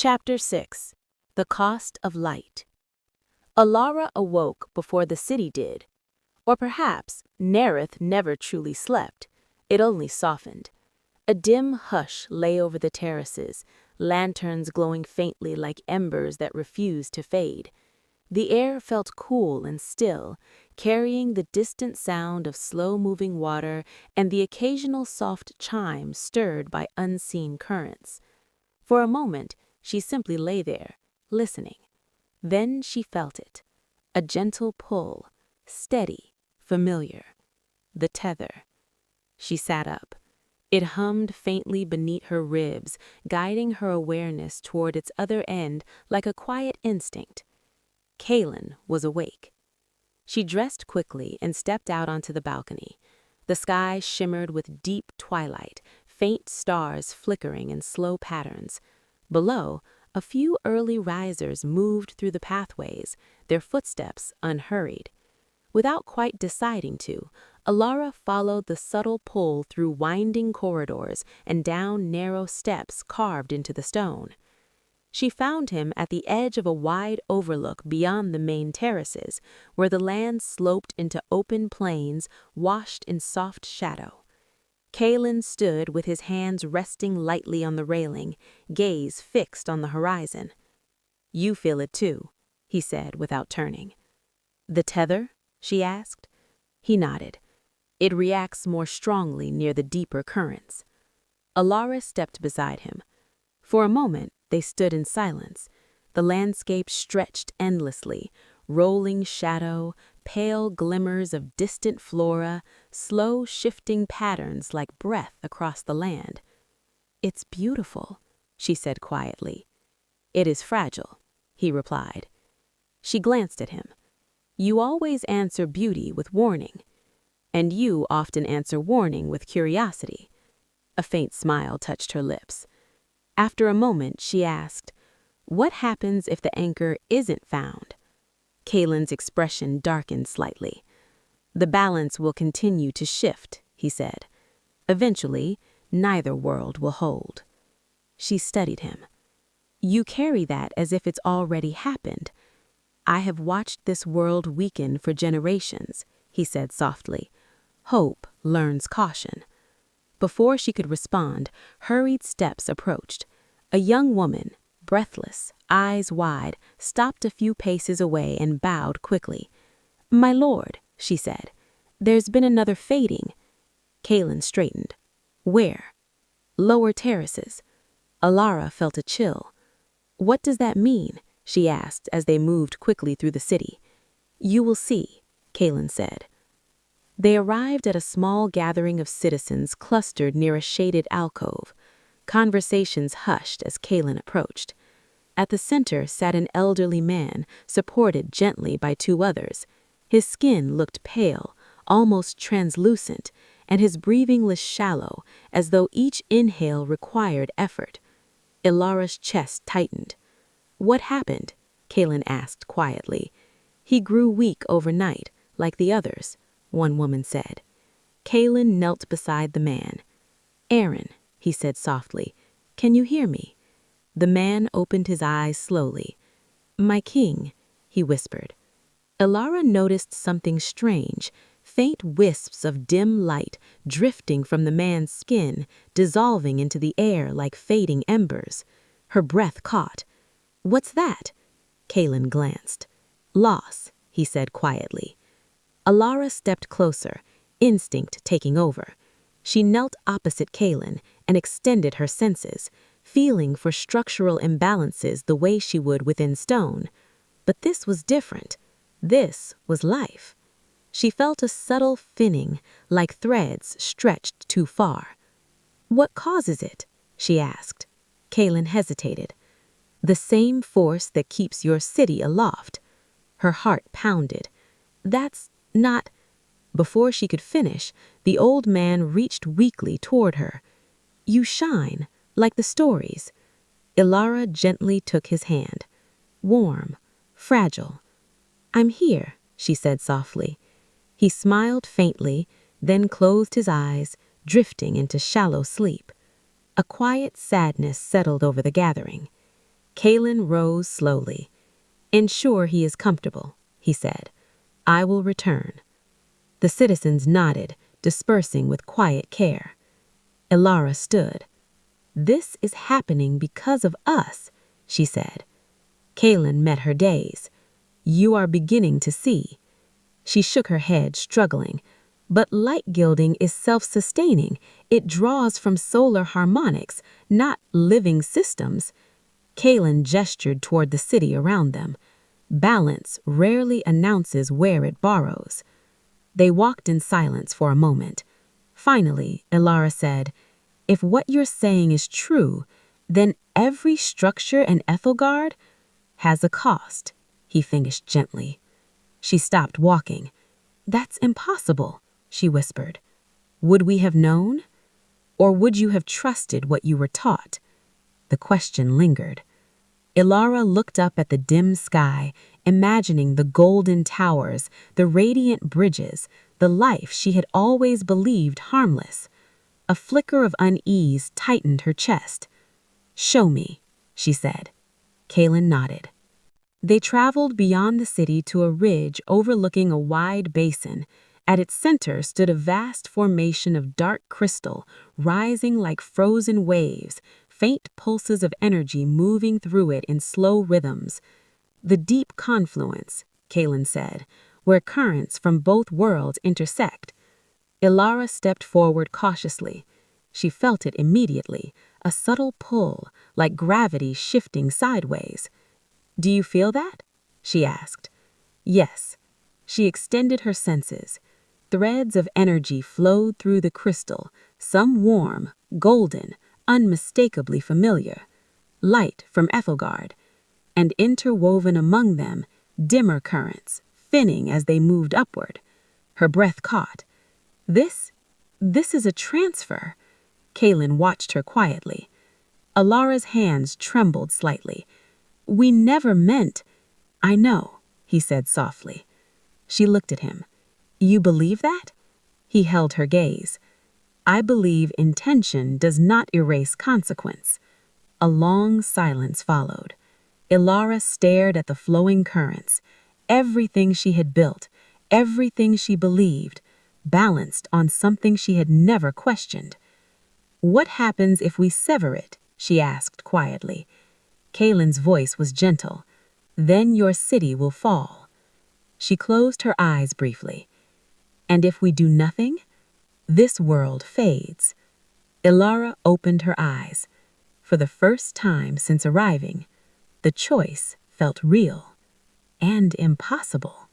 Chapter 6. The Cost of Light. Elara awoke before the city did. Or perhaps Nareth never truly slept. It only softened. A dim hush lay over the terraces, lanterns glowing faintly like embers that refused to fade. The air felt cool and still, carrying the distant sound of slow-moving water and the occasional soft chime stirred by unseen currents. For a moment, she simply lay there, listening. Then she felt it. A gentle pull, steady, familiar. The tether. She sat up. It hummed faintly beneath her ribs, guiding her awareness toward its other end like a quiet instinct. Kaelen was awake. She dressed quickly and stepped out onto the balcony. The sky shimmered with deep twilight, faint stars flickering in slow patterns. Below, a few early risers moved through the pathways, their footsteps unhurried. Without quite deciding to, Elara followed the subtle pull through winding corridors and down narrow steps carved into the stone. She found him at the edge of a wide overlook beyond the main terraces, where the land sloped into open plains washed in soft shadow. Kaelen stood with his hands resting lightly on the railing, gaze fixed on the horizon. "You feel it too," he said without turning. "The tether?" she asked. He nodded. "It reacts more strongly near the deeper currents." Elara stepped beside him. For a moment, they stood in silence. The landscape stretched endlessly, rolling shadow, pale glimmers of distant flora, slow shifting patterns like breath across the land. "It's beautiful," she said quietly. "It is fragile," he replied. She glanced at him. "You always answer beauty with warning." "And you often answer warning with curiosity." A faint smile touched her lips. After a moment, she asked, "What happens if the anchor isn't found?" Kaelen's expression darkened slightly. "The balance will continue to shift," he said. "Eventually, neither world will hold." She studied him. "You carry that as if it's already happened." "I have watched this world weaken for generations," he said softly. "Hope learns caution." Before she could respond, hurried steps approached. A young woman, breathless, eyes wide, stopped a few paces away and bowed quickly. "My lord," she said, "there's been another fading." Kaelen straightened. "Where?" "Lower terraces." Elara felt a chill. "What does that mean?" she asked as they moved quickly through the city. "You will see," Kaelen said. They arrived at a small gathering of citizens clustered near a shaded alcove. Conversations hushed as Kaelen approached. At the center sat an elderly man, supported gently by two others. His skin looked pale, almost translucent, and his breathing was shallow, as though each inhale required effort. Elara's chest tightened. "What happened?" Kaelen asked quietly. "He grew weak overnight, like the others," one woman said. Kaelen knelt beside the man. "Aaron," he said softly, "can you hear me?" The man opened his eyes slowly. "My king," he whispered. Elara noticed something strange, faint wisps of dim light drifting from the man's skin, dissolving into the air like fading embers. Her breath caught. "What's that?" Kaelen glanced. "Loss," he said quietly. Elara stepped closer, instinct taking over. She knelt opposite Kaelen and extended her senses, feeling for structural imbalances the way she would within stone. But this was different. This was life. She felt a subtle finning, like threads stretched too far. "What causes it?" she asked. Kaelen hesitated. "The same force that keeps your city aloft." Her heart pounded. "That's not—" Before she could finish, the old man reached weakly toward her. "You shine, like the stories." Elara gently took his hand. Warm, fragile. "I'm here," she said softly. He smiled faintly, then closed his eyes, drifting into shallow sleep. A quiet sadness settled over the gathering. Kaelen rose slowly. "Ensure he is comfortable," he said. "I will return." The citizens nodded, dispersing with quiet care. Elara stood. "This is happening because of us," she said. Kaelen met her gaze. "You are beginning to see." She shook her head, struggling. "But light gilding is self-sustaining. It draws from solar harmonics, not living systems." Kaelen gestured toward the city around them. "Balance rarely announces where it borrows." They walked in silence for a moment. Finally, Elara said, "If what you're saying is true, then every structure in Ethelgard has a cost," he finished gently. She stopped walking. "That's impossible," she whispered. "Would we have known? Or would you have trusted what you were taught?" The question lingered. Elara looked up at the dim sky, imagining the golden towers, the radiant bridges, the life she had always believed harmless. A flicker of unease tightened her chest. "Show me," she said. Kaelen nodded. They traveled beyond the city to a ridge overlooking a wide basin. At its center stood a vast formation of dark crystal, rising like frozen waves, faint pulses of energy moving through it in slow rhythms. "The deep confluence," Kaelen said, "where currents from both worlds intersect." Elara stepped forward cautiously. She felt it immediately, a subtle pull, like gravity shifting sideways. "Do you feel that?" she asked. Yes. She extended her senses. Threads of energy flowed through the crystal, some warm, golden, unmistakably familiar. Light from Ethelgard. And interwoven among them, dimmer currents, thinning as they moved upward. Her breath caught. This is a transfer." Kaelen watched her quietly. Alara's hands trembled slightly. "We never meant—" "I know," he said softly. She looked at him. "You believe that?" He held her gaze. "I believe intention does not erase consequence." A long silence followed. Elara stared at the flowing currents. Everything she had built, everything she believed, balanced on something she had never questioned. "What happens if we sever it?" she asked quietly. Kaelen's voice was gentle. "Then your city will fall." She closed her eyes briefly. "And if we do nothing, this world fades." Elara opened her eyes. For the first time since arriving, the choice felt real and impossible.